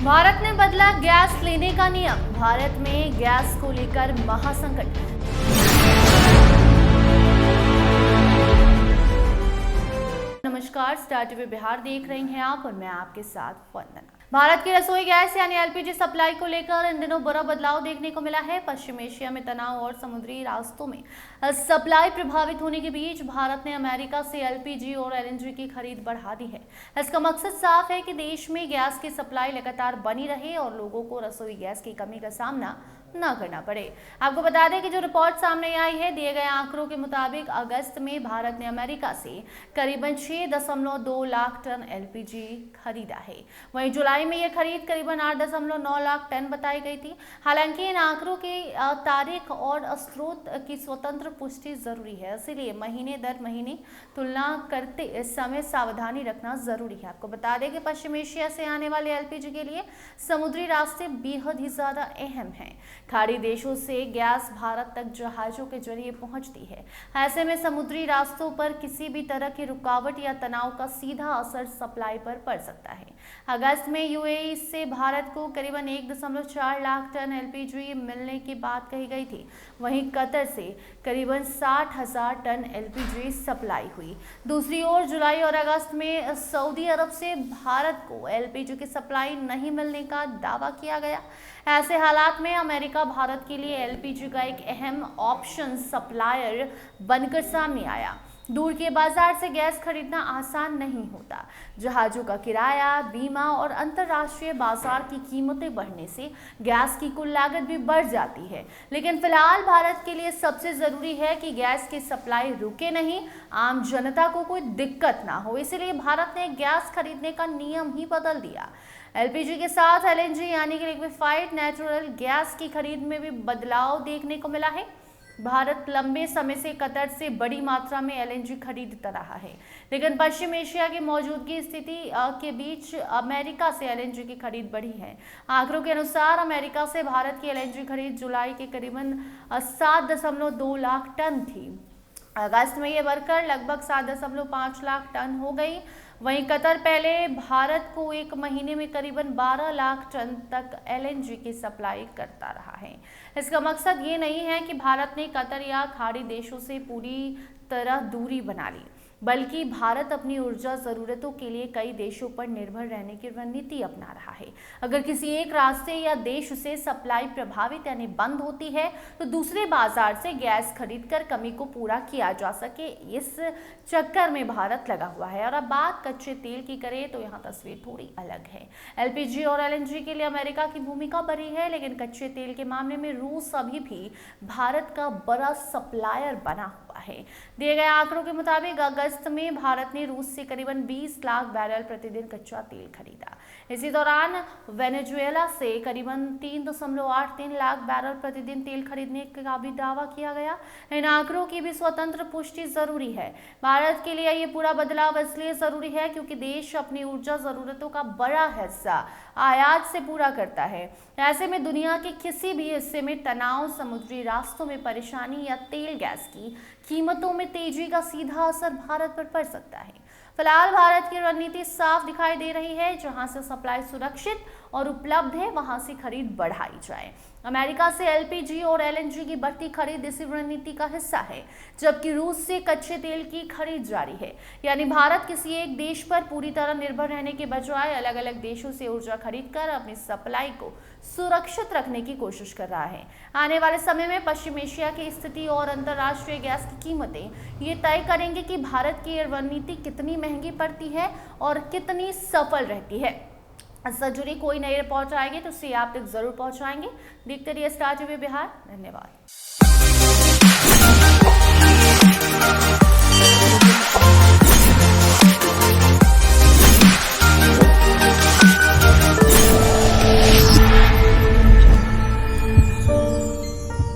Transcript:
भारत ने बदला गैस लेने का नियम। भारत में गैस को लेकर महासंकट। नमस्कार, स्टार टीवी बिहार देख रही हैं आप और मैं आपके साथ वंदना। भारत की रसोई गैस यानी एलपीजी सप्लाई को लेकर इन दिनों बड़ा बदलाव देखने को मिला है। पश्चिम एशिया में तनाव और समुद्री रास्तों में सप्लाई प्रभावित होने के बीच भारत ने अमेरिका से एलपीजी और एलएनजी की खरीद बढ़ा दी है। इसका मकसद साफ है कि देश में गैस की सप्लाई लगातार बनी रहे और लोगों को रसोई गैस की कमी का सामना न करना पड़े। आपको बता दें कि जो रिपोर्ट सामने आई है, दिए गए आंकड़ों के मुताबिक अगस्त में भारत ने अमेरिका से करीबन 6.2 लाख टन एलपीजी खरीदा है। वहीं जुलाई में यह खरीद करीबन 8.9 लाख टन बताई गई थी। हालांकि इन आंकड़ों की तारीख और स्रोत की स्वतंत्र पुष्टि जरूरी है, इसलिए महीने दर महीने तुलना करते समय सावधानी रखना जरूरी है। आपको बता दें कि पश्चिम एशिया से आने वाले एलपीजी के लिए समुद्री रास्ते बेहद ही ज्यादा अहम हैं। खाड़ी देशों से गैस भारत तक जहाजों के जरिए पहुंचती है। ऐसे में समुद्री रास्तों पर किसी भी तरह की रुकावट या तनाव का सीधा असर सप्लाई पर पड़ सकता है। अगस्त में यूएई से भारत को करीबन 1.4 लाख टन एलपीजी मिलने की बात कही गई थी। वहीं कतर से करीबन 60,000 टन एलपीजी सप्लाई हुई। दूसरी ओर जुलाई और अगस्त में सऊदी अरब से भारत को एलपीजी की सप्लाई नहीं मिलने का दावा किया गया। ऐसे हालात में अमेरिका भारत के लिए एलपीजी का एक अहम ऑप्शन सप्लायर बनकर सामने आया। दूर के बाजार से गैस खरीदना आसान नहीं होता। जहाजों का किराया, बीमा और अंतर्राष्ट्रीय बाजार की कीमतें बढ़ने से गैस की कुल लागत भी बढ़ जाती है। लेकिन फिलहाल भारत के लिए सबसे जरूरी है कि गैस की सप्लाई रुके नहीं, आम जनता को कोई दिक्कत ना हो। इसलिए भारत ने गैस खरीदने का नियम ही बदल दिया। एलपीजी के साथ एलएनजी यानी कि लिक्विफाइड नेचुरल गैस की खरीद में भी बदलाव देखने को मिला है। भारत लंबे समय से कतर से बड़ी मात्रा में एलएनजी खरीदता रहा है, लेकिन पश्चिम एशिया की मौजूदगी स्थिति के बीच अमेरिका से एलएनजी की खरीद बढ़ी है। आंकड़ों के अनुसार अमेरिका से भारत की एलएनजी खरीद जुलाई के करीबन 7.2 लाख टन थी। अगस्त में यह बढ़कर लगभग 7.5 लाख टन हो गई। वहीं कतर पहले भारत को एक महीने में करीबन 12 लाख टन तक एलएनजी की सप्लाई करता रहा है। इसका मकसद ये नहीं है कि भारत ने कतर या खाड़ी देशों से पूरी तरह दूरी बना ली, बल्कि भारत अपनी ऊर्जा जरूरतों के लिए कई देशों पर निर्भर रहने की रणनीति अपना रहा है। अगर किसी एक रास्ते या देश से सप्लाई प्रभावित यानी बंद होती है, तो दूसरे बाजार से गैस खरीदकर कमी को पूरा किया जा सके, इस चक्कर में भारत लगा हुआ है। और अब बात कच्चे तेल की करें तो यहाँ तस्वीर थोड़ी अलग है। एलपीजी और एलएनजी के लिए अमेरिका की भूमिका बड़ी है, लेकिन कच्चे तेल के मामले में रूस अभी भी भारत का बड़ा सप्लायर बना हुआ है। दिए गए आंकड़ों के मुताबिक अगस्त में भारत ने रूस से करीबन 20 लाख बैरल प्रतिदिन कच्चा तेल खरीदा। इसी दौरान वेनेजुएला से करीबन 3.83 लाख बैरल प्रतिदिन तेल खरीदने का भी दावा किया गया। इन आंकड़ों की भी स्वतंत्र पुष्टि जरूरी है। भारत के लिए ये पूरा बदलाव इसलिए जरूरी है क्योंकि देश अपनी ऊर्जा जरूरतों का बड़ा हिस्सा आयात से पूरा करता है। ऐसे में दुनिया के किसी भी हिस्से में तनाव, समुद्री रास्तों में परेशानी या तेल गैस की कीमतों में तेजी का सीधा असर भारत पर पड़ सकता है। फिलहाल भारत की रणनीति साफ दिखाई दे रही है, जहां से सप्लाई सुरक्षित और उपलब्ध है वहां से खरीद बढ़ाई जाए। अमेरिका से एलपीजी और एलएनजी की बढ़ती खरीद इसी रणनीति का हिस्सा है, जबकि रूस से कच्चे तेल की खरीद जारी है। यानी भारत किसी एक देश पर पूरी तरह निर्भर रहने के बजाय अलग अलग देशों से ऊर्जा खरीदकर अपनी सप्लाई को सुरक्षित रखने की कोशिश कर रहा है। आने वाले समय में पश्चिम एशिया की स्थिति और अंतर्राष्ट्रीय गैस की कीमतें ये तय करेंगे कि भारत की रणनीति कितनी महंगी पड़ती है और कितनी सफल रहती है। इससे जुड़ी कोई नई रिपोर्ट आएगी तो उसे आप तक जरूर पहुंचाएंगे। देखते रहिए स्टार टीवी बिहार। धन्यवाद।